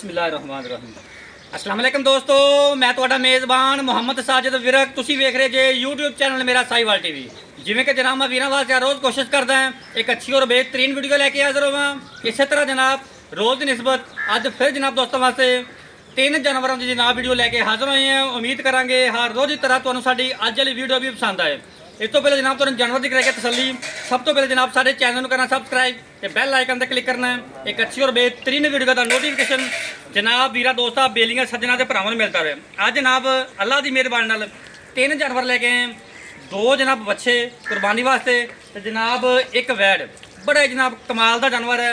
बिस्मिल्लाहिर्रहमानिर्रहीम। अस्सलाम वालेकुम दोस्तों, मैं ਤੁਹਾਡਾ ਮੇਜ਼ਬਾਨ ਮੁਹੰਮਦ ਸਾजिद ਵਿਰਕ। ਤੁਸੀਂ ਵੇਖ ਰਹੇ ਜੇ YouTube ਚੈਨਲ ਮੇਰਾ ਸਾਈਵਾਲ ਟੀਵੀ। ਜਿਵੇਂ ਕਿ ਜਨਾਬ ਮੈਂ ਵੀਰਾਂ ਵਾਸਤੇ ਰੋਜ਼ ਕੋਸ਼ਿਸ਼ ਕਰਦਾ ਹਾਂ ਇੱਕ ਅੱਛੀ ਔਰ बेहतरीन ਵੀਡੀਓ ਲੈ ਕੇ ਹਾਜ਼ਰ ਹੋਵਾਂ। ਇਸੇ ਤਰ੍ਹਾਂ ਜਨਾਬ रोज़ की निस्बत ਅੱਜ फिर जनाब दोस्तों वास्ते 3 जानवरों की जनाब वीडियो लैके हाजिर होए हैं। उम्मीद करांगे हर रोज़ की तरह तुहानू साडी अज वाली वीडियो भी पसंद आए। इस तो पहले जनाब तुहानू जानवर की करके तसली, सब तो पहले जनाब सारे चैनल को करना सबसक्राइब ते बैल आइकन पर क्लिक करना है। एक अच्छी और बेहतरीन वीडियो का नोटिफिकेशन जनाब वीरा दोस्तों बेलियां सज्जना के भरावां नूं मिलता रहे। अज जनाब अल्लाह की मेहरबानी नाल 3 जानवर लैके आए। 2 जनाब बच्चे कुरबानी वास्ते ते जनाब एक वैड़। बड़ा जनाब कमाल का जानवर है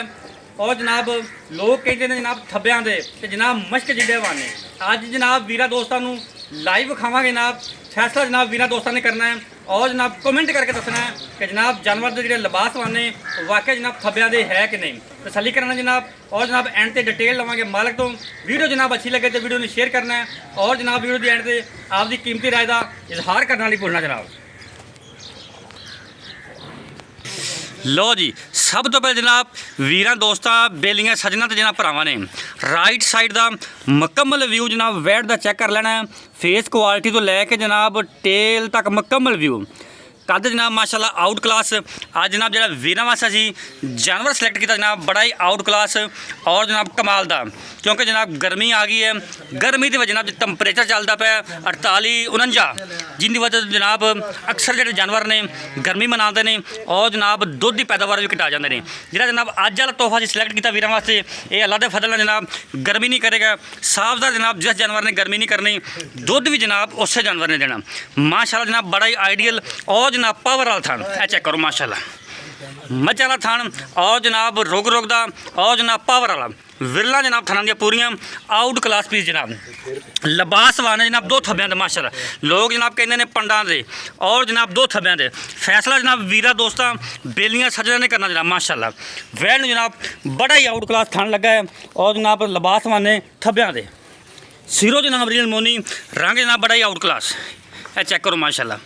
और जनाब लोग कहते हैं जनाब थब्बियां दे ते जनाब मश्क जिड्डे वाने। अज जनाब वीरा दोस्तों नूं लाइव विखावांगे। जनाब फैसला जनाब वीरा दोस्तों ने करना है और जनाब कमेंट करके दसना है कि जनाब जानवर के जोड़े लिबास वाने वाकई जनाब थब्बियां दे है कि नहीं। तसली करना जनाब और जनाब एंड से डिटेल लवांगे मालक तो। वीडियो जनाब अच्छी लगे तो वीडियो में शेयर करना है और जनाब वीडियो के एंड से आपकी कीमती राय का इजहार करना नहीं भूलना जनाब। लो जी, सब तो पहले जनाब वीर दोस्तों बेलियां सजना तो जनाब भरावां ने राइट साइड का मुकम्मल व्यू जनाब वैट का चेक कर लेना है। फेस क्वालिटी तो लैके जनाब टेल तक मुकम्मल व्यू कद जनाब माशाल्लाह आउट क्लास। अज जनाब जो वीर वास्ते असी जानवर सिलेक्ट किया जनाब बड़ा ही आउट क्लास और जनाब कमाल का, क्योंकि जनाब गर्मी आ गई है। गर्मी की वजह जनाब टंपरेचर चलता पाया 48-49, जिनकी वजह से जनाब अक्सर जो जानवर ने गर्मी मनाते हैं और जनाब दुध की पैदावार भी घटा जाते हैं। जो जनाब अज वाला तोहफा असी सिलेक्ट किया वीर वास्ते ये अल्लाह के फजल जनाब गर्मी नहीं करेगा। साफ जनाब जिस जानवर ने गर्मी नहीं करनी दुध भी जनाब उस जानवर ने देना। माशाल्लाह जनाब बड़ा ही आइडियल और जनाब पावर वाला थान है। चेक करो माशाल्लाह मझ वाला थान और जनाब रुग रुगदा और जनाब पावर वाला विरला जनाब थाना दी पूरियां आउट क्लास पीस जनाब लिबास वाने जनाब 2 थब्बियां दे। माशाल्लाह लोग जनाब कहते हैं पंडा दे और जनाब 2 थब्बियां दे। फैसला जनाब वीरा दोस्तों बेलियां सजना ने करना जनाब। माशाल्लाह वैन जनाब बड़ा ही आउट क्लास थान लगा है और जनाब लिबास वाने थब्बियां दे। सिरों जनाब रियल मोनी रंग जनाब बड़ा ही आउट क्लास है। चेक करो माशाल्लाह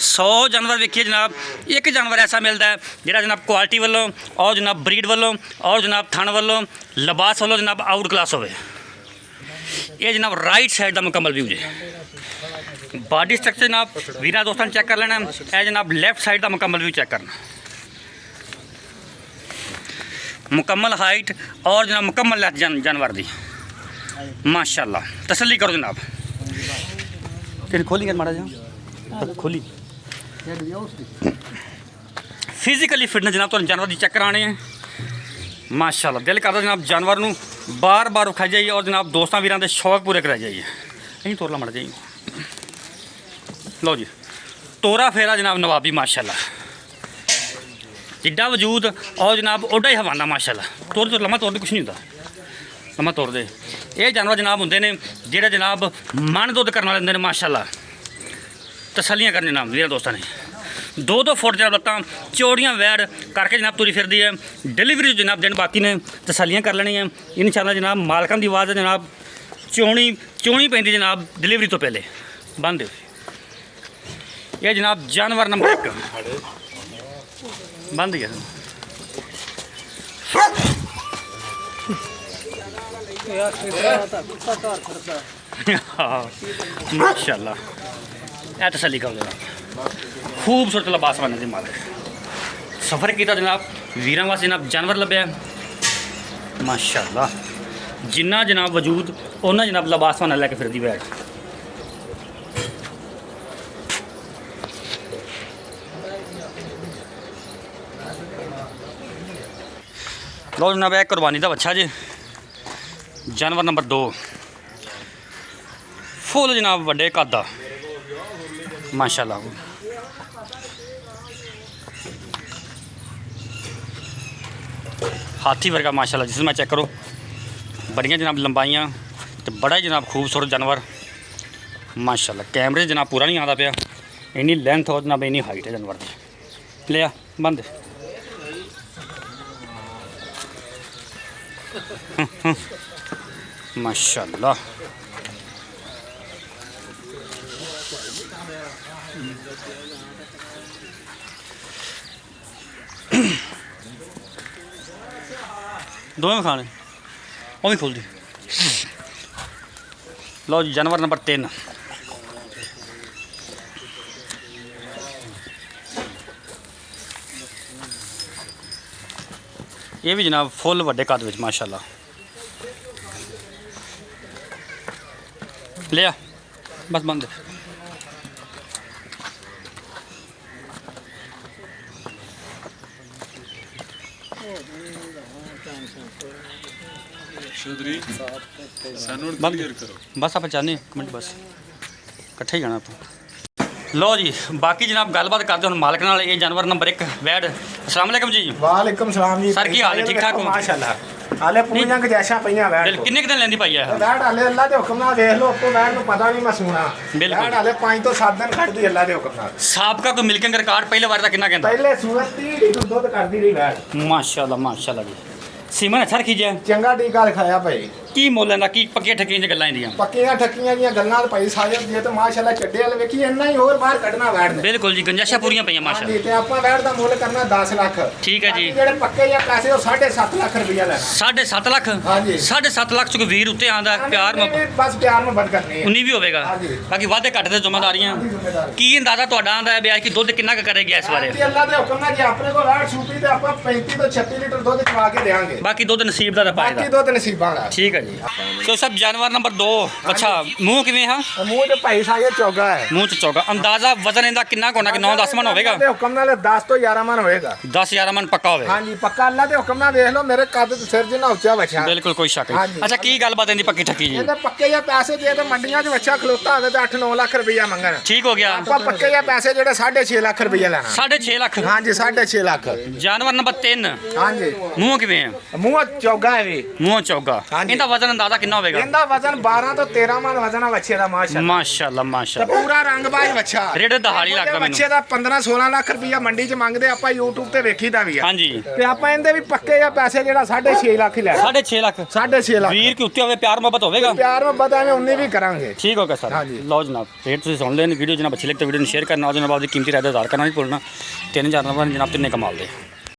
100 जानवर देखिए जनाब एक जानवर ऐसा मिलता है जोड़ा जनाब क्वालिटी वालों और जनाब ब्रीड वालों और जनाब थन वालों लिबास वालों जनाब आउट क्लास हो। ये जनाब राइट साइड का मुकम्मल व्यू है। बॉडी स्ट्रक्चर जनाब वीरा दोस्तों चेक कर लेना है। जनाब लेफ्ट साइड का मुकम्मल व्यू चेक करना, मुकम्मल हाइट और जनाब मुकम्मल लेंथ जानवर की। माशाल्लाह तसल्ली करो जनाब। खोली माड़ा जा खोली फिजिकली फिटनेस जनाब तो जानवर की चेक कराने हैं। माशाल्लाह दिल करता जनाब जानवर नूं बार बार विखाई जाइए और जनाब दोस्तों वीरां दे शौक पूरे कराए जाइए। यहीं तोरला माड़ा जाइए। लो जी तोरा फेरा जनाब नवाबी माशाल्लाह जिड्डा वजूद और जनाब ओडा ही हवाना। माशाल्लाह तोड़ तो लम्मा तोड़ कुछ नहीं होता लम्मा तोड़ दे। ये जानवर जनाब होंगे ने जेड़े जनाब मन दुध करने वाले होंगे। माशाल्लाह तसलियाँ करने जनाब वीर दोस्तों ने 2-2 फुट जनाब लत्तां चौड़ियाँ वैड़ करके जनाब तुरी फिरदी है। डिलीवरी जनाब दिन बाकी ने तसलियाँ कर लेनी है इंशाल्लाह जनाब। मालकां दी आवाज़ जनाब चौनी पैंदी जनाब डिलीवरी तो पहले बंद। ये जनाब जानवर नंबर 1 बंद गया। माशाल्लाह ए तसली करो जनाब खूबसूरत लिबास वाले दी मालिक सफ़र किया जनाब वीर वास्ते जनाब जानवर लभ्या। माशाल्लाह जिन्ना जनाब वजूद उन्ना जनाब लिबास वाला लैके फिरदी बैठ। लो जनाब एक कुरबानी का बच्चा जी जानवर नंबर 2 फुल जनाब वड्डे कद दा। माशाल्लाह हाथी वर्गा माशाल्लाह जिसमें चेक करो बड़ियां जनाब लंबाइयाँ तो बड़ा ही जनाब खूबसूरत जानवर। माशाल्लाह कैमरे जनाब पूरा नहीं आता पाया इन्नी लेंथ और जनाब इन्नी हाइट है जानवर की। लिया बंद माशाल्लाह दोवें खाने वो भी खोल दी लो जी जानवर नंबर 3 ये भी जनाब फुल वड्डे कद विच माशाल्लाह। लिया बस बंद। बस आप चाहने एक मिनट बस इकट्ठे ही जाना आप। लो जी बाकी जनाब गलबात करते हैं मालिक नाल। ये जानवर नंबर 1 वैड। अस्सलाम वालेकुम जी। वालेकुम सलाम जी। सर की हाल है? ठीक ठाक हो? माशाल्लाह हाले पूरियां गजैशा पईयां वैड बिल किन्ने दिन लेंदी पाई है? वैड हाले अल्लाह दे हुक्म नाल देख लो आपको वैड नु पता नहीं मसूना। बिल्कुल। वैड हाले 5 तो 7 दिन खड़दी अल्लाह दे हुक्म नाल। साहब का कोई मिल्किंग रिकॉर्ड पहले बार दा कितना कहंदा? पहले सूरत 30 लीटर दूध करदी रही वैड। माशाल्लाह माशाल्लाह जी। सीमन अच्छा रखी जे चंगा टीका लिखाया भाई। की मुੱਲ ਇਹਦਾ ਕੀ ਪੱਕੀਆਂ ਠੱਕੀਆਂ ਦੀਆਂ ਗੱਲਾਂ ਇਹਦੀਆਂ? पक्कियां ठक्कियां ਦੀਆਂ ਗੱਲਾਂ ਤੇ ਭਾਈ ਸਾਜਦ ਜੀ ਤੇ ਮਾਸ਼ਾਅੱਲਾ ਚੱਡੇ ਵਾਲ ਵੇਖੀ ਇੰਨਾ ਹੀ ਹੋਰ ਬਾਹਰ ਕੱਢਣਾ ਵੈੜ ਨੇ। ਬਿਲਕੁਲ ਜੀ ਗੰਜਾਸ਼ਾਂ ਪੂਰੀਆਂ ਪਈਆਂ ਹਾਂਜੀ ਮਾਸ਼ਾਅੱਲਾ। ਤੇ ਆਪਾਂ ਵੈੜ ਦਾ ਮੁੱਲ ਕਰਨਾ 10 ਲੱਖ। ਠੀਕ ਹੈ ਜੀ। ਜਿਹੜੇ ਪੱਕੇ ਜਾਂ ਪੈਸੇ ਉਹ 7.5 ਲੱਖ ਰੁਪਇਆ ਲੈਣਾ। 7.5 ਲੱਖ? ਹਾਂਜੀ। 7.5 ਲੱਖ ਚ ਕੋਈ ਵੀਰ ਉੱਤੇ ਆਂਦਾ ਪਿਆਰ ਨਹੀਂ, ਨਹੀਂ, ਬਸ ਪਿਆਰ ਮੁਹੱਬਤ ਕਰਨੀ ਹੈ। 19 ਵੀ ਹੋਵੇਗਾ। ਹਾਂਜੀ। ਬਾਕੀ ਵਾਧੇ ਘੱਟ ਦੇ ਜ਼ਿੰਮੇਦਾਰੀਆਂ ਜ਼ਿੰਮੇਦਾਰ ਕੀ ਅੰਦਾਜ਼ਾ ਤੁਹਾਡਾ ਆਂਦਾ ਹੈ ਵਿਆਹ ਕੀ ਦੁੱਧ ਕਿੰਨਾ ਕੁ ਕਰੇਗੀ ਇਸ ਬਾਰੇ? ਤੇ ਅੱਲਾ ਦੇ ਹੁਕਮ ਨਾਲ ਜੇ ਆਪਣੇ ਕੋਲ ਵੈੜ ਛੂਪੀ ਤੇ ਆਪਾਂ 35 ਤੋਂ 36 ਲੀਟਰ ਦੁੱਧ ਚਵਾ ਕੇ ਦੇਵਾਂਗੇ। ਬਾਕੀ ਦੁੱਧ ਨਸੀਬ ਦਾ ਤਾਂ ਬਾਕੀ ਪਾਏਗਾ। ਦੁੱਧ ਨਸੀਬਾਂ ਦਾ। ਠੀਕ ਹੈ ਜੀ। ਸੋ ਸਭ ਜਾਨਵਰ ਨੰਬਰ 2। ਅੱਛਾ ਮੂੰਹ ਕਿਵੇਂ ਹਾਂ? ਮੂੰਹ ਤੇ ਭਾਈ ਸਾਜਦ ਚੌਗਾ ਹੈ। ਮੂੰਹ ਚ ਚੌਗਾ। ਅੰਦਾਜ਼ਾ ਵਜ਼ਨ ਇਹਦਾ ਕਿੰਨਾ ਕੁ ਹੋਣਾ ਕਿ 9-10 ਮਣ ਹੋਵੇਗਾ? ਅੱਲਾ ਦੇ ਹੁਕਮ ਨਾਲ 10 ਤੋਂ 11 ਮਨ ਹੋਏਗਾ। 10-11 ਮਣ ਪੱਕਾ ਹੋਵੇਗਾ। ਹਾਂਜੀ ਪੱਕਾ ਅੱਲਾ ਦੇ ਹੁਕਮ ਨਾਲ ਵੇਖ ਲਓ ਮੇਰੇ ਕੱਦ ਤੇ ਸਿਰ ਜਿੰਨਾ ਉੱਚਾ ਬੱਚਾ। ਬਿਲਕੁਲ ਕੋਈ ਸ਼ੱਕ ਨਹੀਂ। ਹਾਂਜੀ। ਅੱਛਾ ਕੀ ਗੱਲਬਾਤ ਇਹਦੀ ਪੱਕੀ ਠੱਕੀ ਜੀ? ਇਹਦੇ ਪੱਕੇ ਜਾਂ ਪੈਸੇ ਜੇ ਤੇ ਮੰਡੀਆਂ 'ਚ ਬੱਚਾ ਖਲੋਤਾ ਹੋਵੇ ਤੇ 8-9 ਲੱਖ ਰੁਪਈਆ ਮੰਗਣ। ਠੀਕ ਹੋ ਗਿਆ। ਆਪਾਂ ਪੱਕੇ ਜਾਂ ਪੈਸੇ ਜਿਹੜੇ 6.5 ਲੱਖ ਰੁਪਈਆ ਲੈਣਾ। 6.5 ਲੱਖ? ਹਾਂਜੀ 6.5 ਲੱਖ। ਜਾਨਵਰ ਨੰਬਰ 3 ਹਾਂਜੀ ਮੂੰਹ ਕਿਵੇਂ ਹੈ? ਮੂੰਹ ਚੌਗਾ ਹੈ ਵੀ। ਮੂੰਹ ਚੌਗਾ। ਹਾਂਜੀ। ਇਹਦਾ ਵਜ਼ਨ ਅੰਦਾਜ਼ਾ ਕਿੰਨਾ ਹੋਵੇਗਾ? ਇਹਦਾ ਵਜ਼ਨ 12 ਤੋਂ 13 ਮਨ ਵਜ਼ਨ ਆ ਬੱਚੇ ਦਾ ਮਾਸ਼ਾਅੱਲਾ। ਮਾਸ਼ਾਅੱਲਾ ਤੇ ਮਾਸ਼ਾਅੱਲਾ। ਪੂਰਾ ਰੰਗਬਾਜ਼ ਬੱਚਾ। ਰੇਟ ਦਹਾੜੀ ਲੱਗਦਾ ਮੈਨੂੰ। ਬੱਚੇ ਦਾ 15-16 ਲੱਖ ਰੁਪਈਆ ਮੰਡੀ 'ਚ ਮੰਗਦੇ ਆਪਾਂ YouTube ਤੇ ਵੇਖੀਦਾ ਵੀ ਆ। ਹਾਂਜੀ ਤੇ ਆਪਾਂ ਇਹਦੇ ਵੀ ਪੱਕੇ ਜਾਂ ਪੈਸੇ ਜਿਹੜਾ 6.5 ਲੱਖ ਹੀ ਲੈਣਾ। 6.5 ਲੱਖ? 6.5 ਲੱਖ। ਵੀਰ ਕੇ ਉੱਤੇ ਹੋਵੇ ਪਿਆਰ ਮੁਹੱਬਤ ਹੋਵੇਗਾ। ਪਿਆਰ ਮੁਹੱਬਤ ਐਵੇਂ 19 ਵੀ ਕਰਾਂਗੇ। ਠੀਕ ਹੋ ਗਿਆ ਸਰ। ਹਾਂਜੀ। ਲਓ ਜਨਾਬ ਰੇਟ ਤੁਸੀਂ ਸੁਣ ਲੈਣ ਵੀਡੀਓ ਜਨਾਬ ਅੱਛੀ ਲੱਗੇ ਤਾਂ ਵੀਡੀਓ ਨੂੰ ਸ਼ੇਅਰ ਕਰਨਾ और जनाब आपकी कीमती राय का इजहार करना नहीं भूलना। 3000 जनाब तिन्ने कमाल दे।